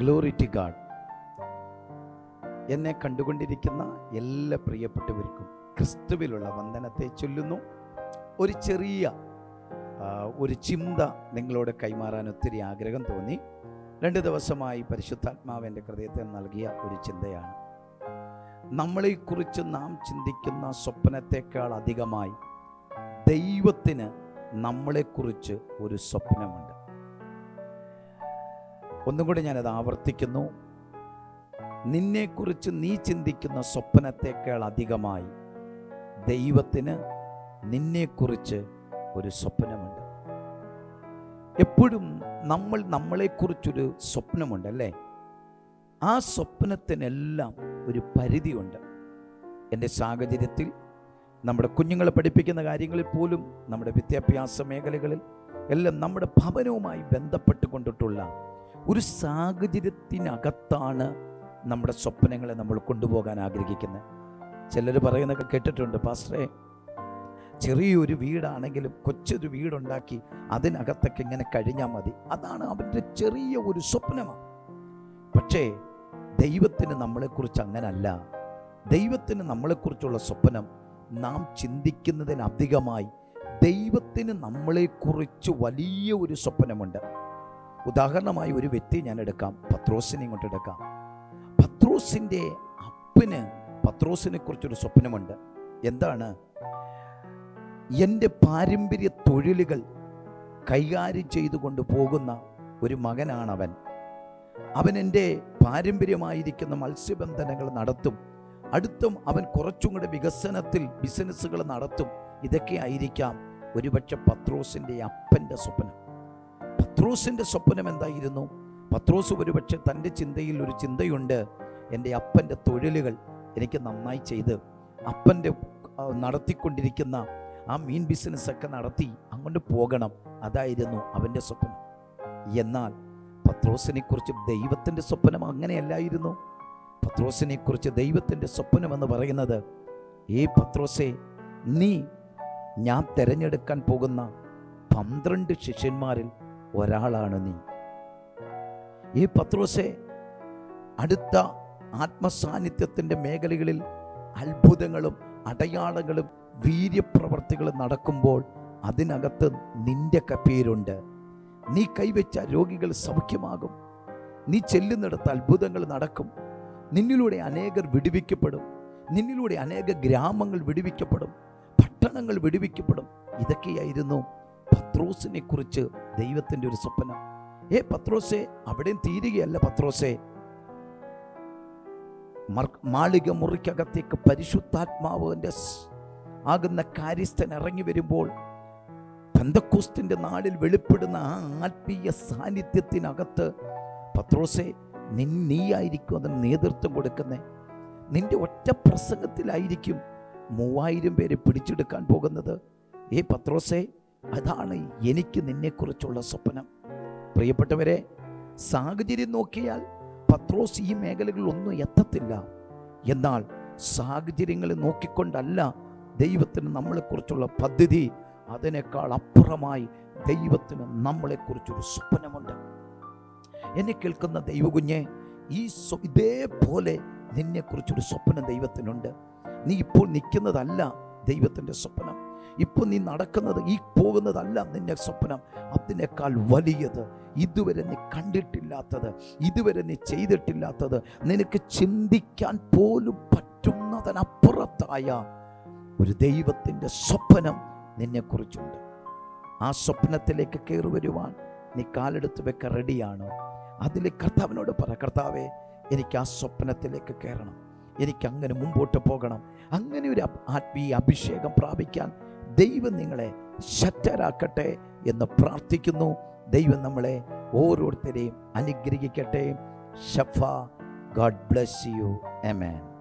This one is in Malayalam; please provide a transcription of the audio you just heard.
Glory to God. എന്നെ കണ്ടുകൊണ്ടിരിക്കുന്ന എല്ലാ പ്രിയപ്പെട്ടവർക്കും ക്രിസ്തുവിലുള്ള വന്ദനത്തെ ചൊല്ലുന്നു. ഒരു ചെറിയ ഒരു ചിന്ത നിങ്ങളോട് കൈമാറാൻ ഒത്തിരി ആഗ്രഹം തോന്നി. 2 ദിവസമായി പരിശുദ്ധാത്മാവ് എൻ്റെ ഹൃദയത്തിൽ നൽകിയ ഒരു ചിന്തയാണ്. നമ്മളെക്കുറിച്ച് നാം ചിന്തിക്കുന്ന സ്വപ്നത്തെക്കാൾ അധികമായി ദൈവത്തിന് നമ്മളെക്കുറിച്ച് ഒരു സ്വപ്നമുണ്ട്. ഒന്നും കൂടി ഞാനത് ആവർത്തിക്കുന്നു. നിന്നെക്കുറിച്ച് നീ ചിന്തിക്കുന്ന സ്വപ്നത്തെക്കാൾ അധികമായി ദൈവത്തിന് നിന്നെക്കുറിച്ച് ഒരു സ്വപ്നമുണ്ട്. എപ്പോഴും നമ്മളെക്കുറിച്ചൊരു സ്വപ്നമുണ്ട്, അല്ലേ? ആ സ്വപ്നത്തിനെല്ലാം ഒരു പരിധിയുണ്ട്. എൻ്റെ സാഹചര്യത്തിൽ, നമ്മുടെ കുഞ്ഞുങ്ങളെ പഠിപ്പിക്കുന്ന കാര്യങ്ങളിൽ പോലും, നമ്മുടെ വിദ്യാഭ്യാസ മേഖലകളിൽ എല്ലാം നമ്മുടെ ഭവനവുമായി ബന്ധപ്പെട്ടുകൊണ്ടിട്ടുള്ള ഒരു സാഹചര്യത്തിനകത്താണ് നമ്മുടെ സ്വപ്നങ്ങളെ നമ്മൾ കൊണ്ടുപോകാൻ ആഗ്രഹിക്കുന്നത്. ചിലർ പറയുന്നതൊക്കെ കേട്ടിട്ടുണ്ട്, പാസ്റ്ററെ, ചെറിയൊരു വീടാണെങ്കിലും കൊച്ചൊരു വീടുണ്ടാക്കി അതിനകത്തൊക്കെ ഇങ്ങനെ കഴിഞ്ഞാൽ മതി. അതാണ് അവൻ്റെ ചെറിയ ഒരു സ്വപ്നമാണ്. പക്ഷേ ദൈവത്തിന് നമ്മളെക്കുറിച്ച് അങ്ങനല്ല. ദൈവത്തിന് നമ്മളെക്കുറിച്ചുള്ള സ്വപ്നം നാം ചിന്തിക്കുന്നതിനധികമായി ദൈവത്തിന് നമ്മളെക്കുറിച്ച് വലിയ ഒരു സ്വപ്നമുണ്ട്. ഉദാഹരണമായി ഒരു വ്യക്തി ഞാൻ എടുക്കാം, പത്രോസിനെ ഇങ്ങോട്ട് എടുക്കാം. പത്രോസിൻ്റെ അപ്പന് പത്രോസിനെ കുറിച്ചൊരു സ്വപ്നമുണ്ട്. എന്താണ്? എൻ്റെ പാരമ്പര്യ തൊഴിലുകൾ കൈകാര്യം ചെയ്തുകൊണ്ട് പോകുന്ന ഒരു മകനാണവൻ. അവൻ എൻ്റെ പാരമ്പര്യമായിരിക്കുന്ന മത്സ്യബന്ധനങ്ങൾ നടത്തും. അടുത്തും അവൻ കുറച്ചും കൂടെ വികസനത്തിൽ ബിസിനസ്സുകൾ നടത്തും. ഇതൊക്കെ ആയിരിക്കാം ഒരുപക്ഷെ പത്രോസിൻ്റെ അപ്പൻ്റെ സ്വപ്നം. പത്രോസിൻ്റെ സ്വപ്നം എന്തായിരുന്നു? പത്രോസ് ഒരുപക്ഷെ തൻ്റെ ചിന്തയിൽ ഒരു ചിന്തയുണ്ട്, എൻ്റെ അപ്പൻ്റെ തൊഴിലുകൾ എനിക്ക് നന്നായി ചെയ്ത് അപ്പൻ്റെ നടത്തിക്കൊണ്ടിരിക്കുന്ന ആ മീൻ ബിസിനസ്സൊക്കെ നടത്തി അങ്ങോട്ട് പോകണം. അതായിരുന്നു അവൻ്റെ സ്വപ്നം. എന്നാൽ പത്രോസിനെ കുറിച്ച് ദൈവത്തിൻ്റെ സ്വപ്നം അങ്ങനെയല്ലായിരുന്നു. പത്രോസിനെ കുറിച്ച് ദൈവത്തിൻ്റെ സ്വപ്നം എന്ന് പറയുന്നത്, പത്രോസേ, നീ ഞാൻ തിരഞ്ഞെടുക്കാൻ പോകുന്ന 12 ശിഷ്യന്മാരിൽ ഒരാളാണ് നീ. പത്രോസേ, അടുത്ത ആത്മസാന്നിധ്യത്തിൻ്റെ മേഖലകളിൽ അത്ഭുതങ്ങളും അടയാളങ്ങളും വീര്യപ്രവർത്തികളും നടക്കുമ്പോൾ അതിനകത്ത് നിന്റെ പേരുണ്ട്. നീ കൈവച്ച രോഗികൾ സൗഖ്യമാകും. നീ ചെല്ലുന്നിടത്ത് അത്ഭുതങ്ങൾ നടക്കും. നിന്നിലൂടെ അനേകർ വിടുവിക്കപ്പെടും. നിന്നിലൂടെ അനേക ഗ്രാമങ്ങൾ വിടുവിക്കപ്പെടും, പട്ടണങ്ങൾ വിടുവിക്കപ്പെടും. ഇതൊക്കെയായിരുന്നു പത്രോസിനെ കുറിച്ച് ദൈവത്തിൻ്റെ ഒരു സ്വപ്നം. പത്രോസേ, അവിടെയും തീരുകയല്ല. പത്രോസേ, മാളിക മുറിക്കകത്തേക്ക് പരിശുദ്ധാത്മാവിൻ്റെ ആകുന്ന കാര്യസ്ഥൻ ഇറങ്ങി വരുമ്പോൾ പെന്തക്കോസ്തിൻ്റെ നാളിൽ വെളിപ്പെടുന്ന ആ ആത്മീയ സാന്നിധ്യത്തിനകത്ത് പത്രോസേ, നീയായിരിക്കും അതിന് നേതൃത്വം കൊടുക്കുന്നേ. നിന്റെ ഒറ്റ പ്രസംഗത്തിലായിരിക്കും 3000 പേരെ പിടിച്ചെടുക്കാൻ പോകുന്നത്. പത്രോസേ, അതാണ് എനിക്ക് നിന്നെക്കുറിച്ചുള്ള സ്വപ്നം. പ്രിയപ്പെട്ടവരെ, സാഹചര്യം നോക്കിയാൽ പത്രോസ് ഈ മേഖലകളിലൊന്നും എത്തത്തില്ല. എന്നാൽ സാഹചര്യങ്ങളെ നോക്കിക്കൊണ്ടല്ല ദൈവത്തിന് നമ്മളെക്കുറിച്ചുള്ള പദ്ധതി. അതിനേക്കാൾ അപ്പുറമായി ദൈവത്തിന് നമ്മളെക്കുറിച്ചൊരു സ്വപ്നമുണ്ട്. എന്നെ കേൾക്കുന്ന ദൈവകുഞ്ഞെ, ഇതേപോലെ നിന്നെക്കുറിച്ചൊരു സ്വപ്നം ദൈവത്തിനുണ്ട്. നീ ഇപ്പോൾ നിൽക്കുന്നതല്ല ദൈവത്തിൻ്റെ സ്വപ്നം. ഇപ്പോൾ നീ നടക്കുന്നത്, ഈ പോകുന്നതല്ല നിന്റെ സ്വപ്നം. അതിനേക്കാൾ വലിയത്, ഇതുവരെ നീ കണ്ടിട്ടില്ലാത്തത്, ഇതുവരെ നീ ചെയ്തിട്ടില്ലാത്തത്, നിനക്ക് ചിന്തിക്കാൻ പോലും പറ്റുന്നതിനപ്പുറത്തായ ഒരു ദൈവത്തിൻ്റെ സ്വപ്നം നിന്നെക്കുറിച്ചുണ്ട്. ആ സ്വപ്നത്തിലേക്ക് കയറി വരുവാൻ നീ കാലെടുത്ത് വെക്ക റെഡിയാണോ? അതിൽ കർത്താവിനോട് പറ, കർത്താവേ, എനിക്ക് ആ സ്വപ്നത്തിലേക്ക് കയറണം, എനിക്ക് അങ്ങനെ മുമ്പോട്ട് പോകണം. അങ്ങനെ ഒരു ആത്മീയ അഭിഷേകം പ്രാപിക്കാൻ ദൈവം നിങ്ങളെ ശക്തരാക്കട്ടെ എന്ന് പ്രാർത്ഥിക്കുന്നു. ദൈവം നമ്മളെ ഓരോരുത്തരെയും അനുഗ്രഹിക്കട്ടെ. ഷഫ, ഗോഡ് ബ്ലെസ് യു. ആമേൻ.